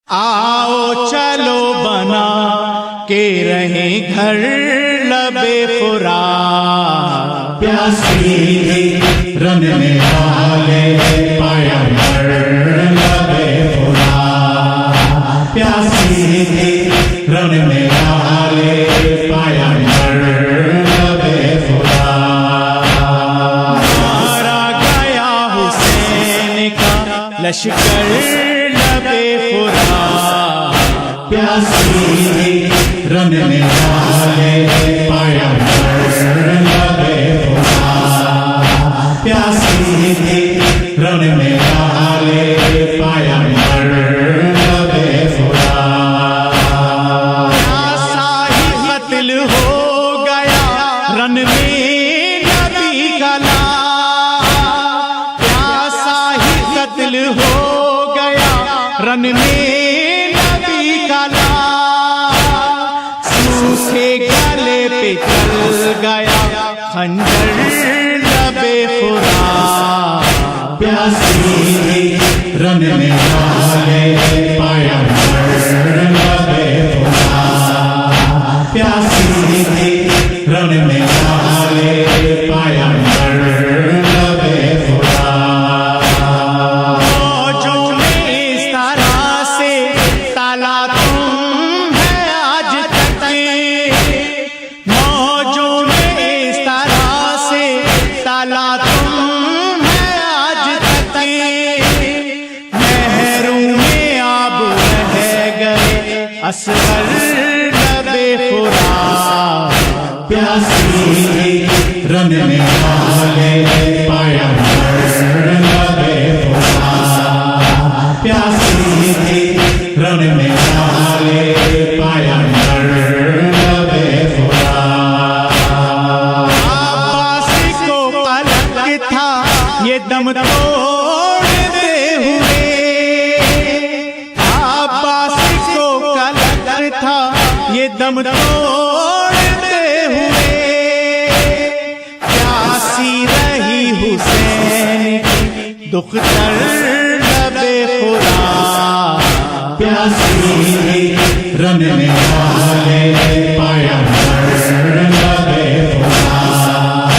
آؤ چلو بنا کے رہیں گھر لبے فرات، پیاسی رننے والے پیغمبر لبے فرات، پیاسی رننے والے پیغمبر لبے فرات۔ مارا گیا حسین کا لشکر لبے فرات، پیاسی رننے والے پیغمبر لبے فرات، پیاسی رننے والے پیغمبر لبے فرات۔ پیاسا ہی قتل ہو گیا رن میں نبی کا لال، پیاسا ہی قتل ہو گیا رن میں نبی کا لال، سوکھے گلے پہ چل گیا خنجر لبے فرات، پیاسی رننے والے پیغمبر لبے فرات، پیاسی رننے والے پیغمبر لبے فرات۔ موجوں میں اس طرح سے تالا تم ہے آج تک، موجوں میں اس طرح سے تالا تم ہے آج تک، محروم میں آب رہ گئے اصغر لبے فرات، پیاسی رننے والے پیغمبر لبے فرات، پیاسی رننے والے پیغمبر لبے فرات۔ عباس کو قلق تھا یہ دم توڑتے ہوئے، عباس کو قلق تھا یہ دم توڑتے ہوئے، پیاسی رہی حسین کی دختر لبے فرات، پیاسی رننے والے پیغمبر لبے فرات،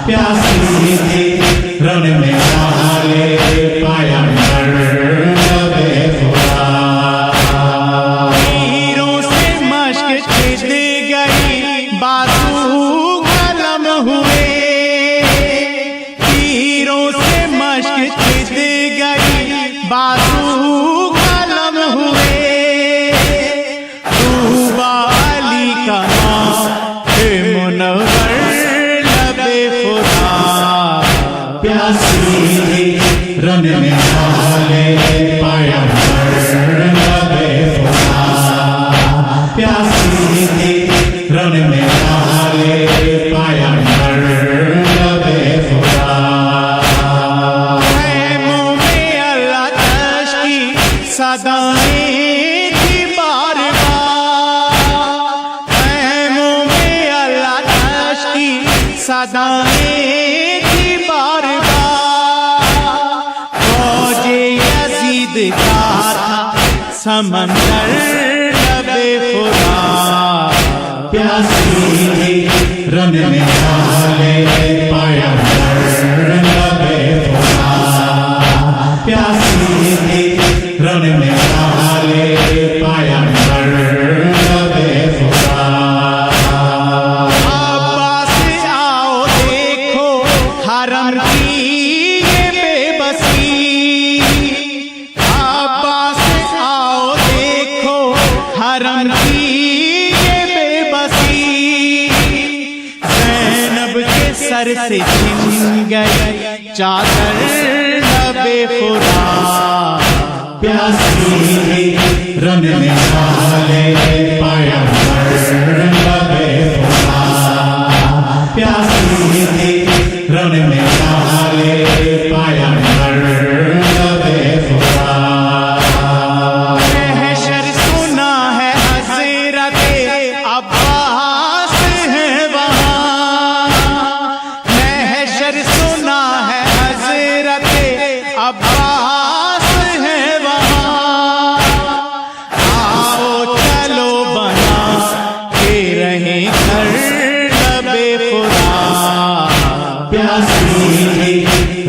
پیاسی رننے والے پیغمبر لبے فرات۔ تیروں سے مشق چھد گئی بازو قلم ہوئے، تیروں سے مشق چھد گئی بازو قلم ہوئے، طوبیٰ علی کا نام ہے منور لبے فرات، پیاسی رننے والے پیغمبر لبے فرات، پیاسی رننے والے پیغمبر لبے فرات۔ خیموں میں آتش کی صدائیں تھی بار بار، خیموں میں آتش کی صدائیں تھی بار بار، فوج یزید کا تھا سمندر لبے فرات، پیاسی رننے والے پیغمبر لبے فرات، پیاسی رننے والے پیغمبر لبے فرات۔ عباس آؤ دیکھو حرم کی یہ بے بسی، عباس آؤ دیکھو حرم کی یہ بے بسی، زینب کے سر سے چھن گئی چادر لبے فرات، پیاسی رننے والے پیغمبر لبے فرات، پیاسی رننے والے پیغمبر لبے فرات۔ محشر سنا ہے حضرت عباس ہے وہاں، محشر سنا ہے حضرت عباس ہے وہاں،